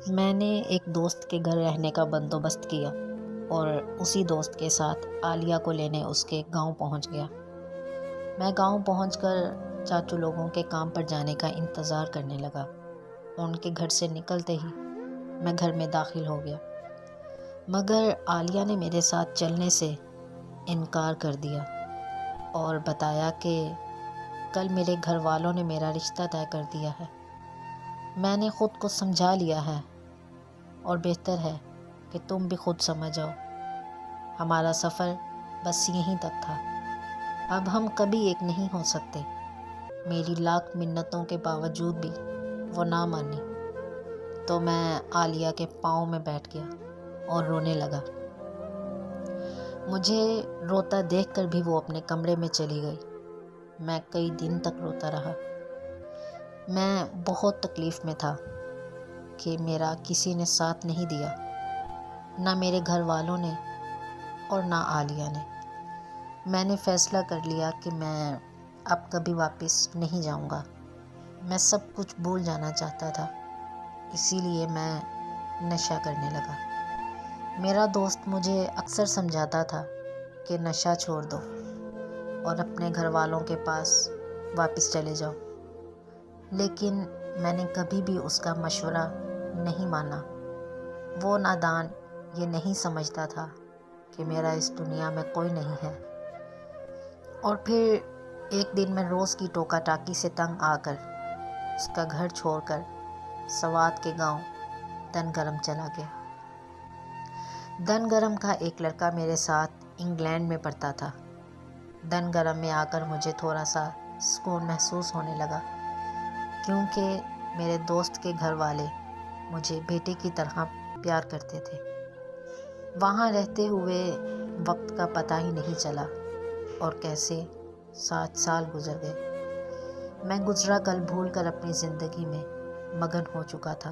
میں نے ایک دوست کے گھر رہنے کا بندوبست کیا اور اسی دوست کے ساتھ عالیہ کو لینے اس کے گاؤں پہنچ گیا۔ میں گاؤں پہنچ کر چاچو لوگوں کے کام پر جانے کا انتظار کرنے لگا۔ ان کے گھر سے نکلتے ہی میں گھر میں داخل ہو گیا، مگر عالیہ نے میرے ساتھ چلنے سے انکار کر دیا اور بتایا کہ کل میرے گھر والوں نے میرا رشتہ طے کر دیا ہے۔ میں نے خود کو سمجھا لیا ہے اور بہتر ہے کہ تم بھی خود سمجھ جاؤ۔ ہمارا سفر بس یہیں تک تھا، اب ہم کبھی ایک نہیں ہو سکتے۔ میری لاکھ منتوں کے باوجود بھی وہ نہ مانی تو میں عالیہ کے پاؤں میں بیٹھ گیا اور رونے لگا۔ مجھے روتا دیکھ کر بھی وہ اپنے کمرے میں چلی گئی۔ میں کئی دن تک روتا رہا۔ میں بہت تکلیف میں تھا کہ میرا کسی نے ساتھ نہیں دیا، نہ میرے گھر والوں نے اور نہ عالیہ نے۔ میں نے فیصلہ کر لیا کہ میں اب کبھی واپس نہیں جاؤں گا۔ میں سب کچھ بھول جانا چاہتا تھا، اسی لیے میں نشہ کرنے لگا۔ میرا دوست مجھے اکثر سمجھاتا تھا کہ نشہ چھوڑ دو اور اپنے گھر والوں کے پاس واپس چلے جاؤ، لیکن میں نے کبھی بھی اس کا مشورہ نہیں مانا۔ وہ نادان یہ نہیں سمجھتا تھا کہ میرا اس دنیا میں کوئی نہیں ہے۔ اور پھر ایک دن میں روز کی ٹوکا ٹاکی سے تنگ آ کر اس کا گھر چھوڑ کر سوات کے گاؤں دن گرم چلا گیا۔ دن گرم کا ایک لڑکا میرے ساتھ انگلینڈ میں پڑھتا تھا۔ دن گرم میں آ کر مجھے تھوڑا سا سکون محسوس ہونے لگا، کیونکہ میرے دوست کے گھر والے مجھے بیٹے کی طرح پیار کرتے تھے۔ وہاں رہتے ہوئے وقت کا پتہ ہی نہیں چلا اور کیسے 7 سال گزر گئے۔ میں گزرا کل بھول کر اپنی زندگی میں مگن ہو چکا تھا۔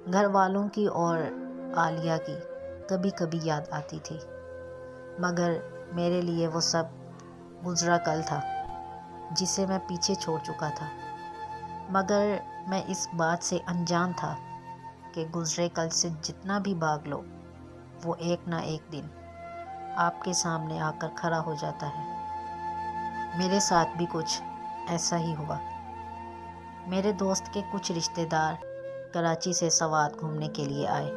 گھر والوں کی اور عالیہ کی کبھی کبھی یاد آتی تھی، مگر میرے لیے وہ سب گزرا کل تھا جسے میں پیچھے چھوڑ چکا تھا۔ مگر میں اس بات سے انجان تھا کہ گزرے کل سے جتنا بھی بھاگ لو، وہ ایک نہ ایک دن آپ کے سامنے آ کر کھڑا ہو جاتا ہے۔ میرے ساتھ بھی کچھ ایسا ہی ہوا۔ میرے دوست کے کچھ رشتہ دار کراچی سے سوات گھومنے کے لیے آئے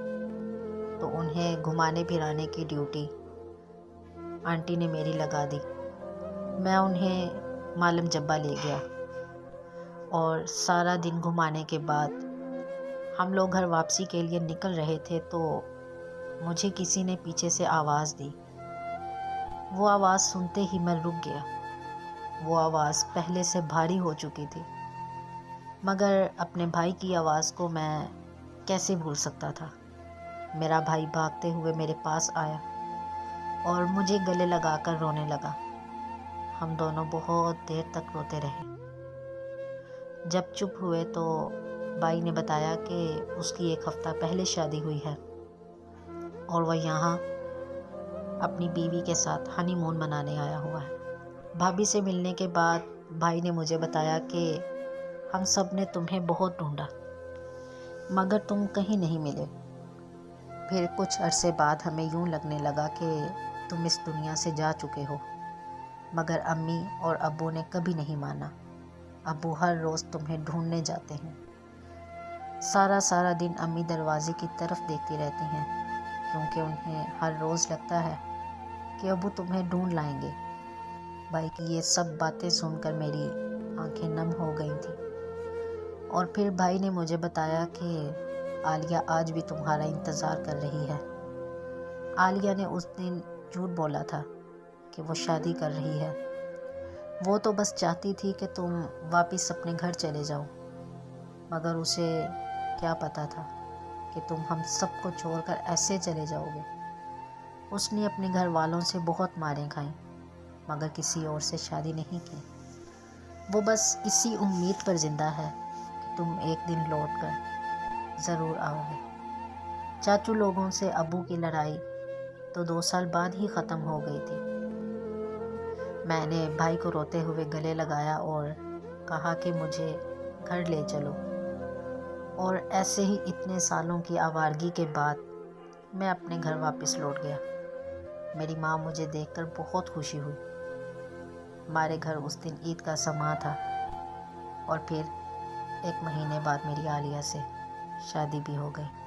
تو انہیں گھمانے پھرانے کی ڈیوٹی آنٹی نے میری لگا دی۔ میں انہیں معلم جبہ لے گیا اور سارا دن گھمانے کے بعد ہم لوگ گھر واپسی کے لیے نکل رہے تھے تو مجھے کسی نے پیچھے سے آواز دی۔ وہ آواز سنتے ہی میں رک گیا۔ وہ آواز پہلے سے بھاری ہو چکی تھی، مگر اپنے بھائی کی آواز کو میں کیسے بھول سکتا تھا۔ میرا بھائی بھاگتے ہوئے میرے پاس آیا اور مجھے گلے لگا کر رونے لگا۔ ہم دونوں بہت دیر تک روتے رہے۔ جب چپ ہوئے تو بھائی نے بتایا کہ اس کی 1 ہفتہ پہلے شادی ہوئی ہے اور وہ یہاں اپنی بیوی کے ساتھ ہنی مون منانے آیا ہوا ہے۔ بھابھی سے ملنے کے بعد بھائی نے مجھے بتایا کہ ہم سب نے تمہیں بہت ڈھونڈا مگر تم کہیں نہیں ملے۔ پھر کچھ عرصے بعد ہمیں یوں لگنے لگا کہ تم اس دنیا سے جا چکے ہو، مگر امی اور ابو نے کبھی نہیں مانا۔ ابو ہر روز تمہیں ڈھونڈنے جاتے ہیں۔ سارا دن امی دروازے کی طرف دیکھتی رہتی ہیں، کیونکہ انہیں ہر روز لگتا ہے کہ ابو تمہیں ڈھونڈ لائیں گے۔ بھائی کی یہ سب باتیں سن کر میری آنکھیں نم ہو گئی تھیں۔ اور پھر بھائی نے مجھے بتایا کہ عالیہ آج بھی تمہارا انتظار کر رہی ہے۔ عالیہ نے اس دن جھوٹ بولا تھا کہ وہ شادی کر رہی ہے۔ وہ تو بس چاہتی تھی کہ تم واپس اپنے گھر چلے جاؤ، مگر اسے کیا پتا تھا کہ تم ہم سب کو چھوڑ کر ایسے چلے جاؤ گے۔ اس نے اپنے گھر والوں سے بہت ماریں کھائیں، مگر کسی اور سے شادی نہیں کی۔ وہ بس اسی امید پر زندہ ہے کہ تم ایک دن لوٹ کر ضرور آؤ گے۔ چاچو لوگوں سے ابو کی لڑائی تو 2 سال بعد ہی ختم ہو گئی تھی۔ میں نے بھائی کو روتے ہوئے گلے لگایا اور کہا کہ مجھے گھر لے چلو اور ایسے ہی اتنے سالوں کی آوارگی کے بعد میں اپنے گھر واپس لوٹ گیا۔ میری ماں مجھے دیکھ کر بہت خوشی ہوئی۔ ہمارے گھر اس دن عید کا سماں تھا اور پھر 1 مہینے بعد میری عالیہ سے شادی بھی ہو گئی۔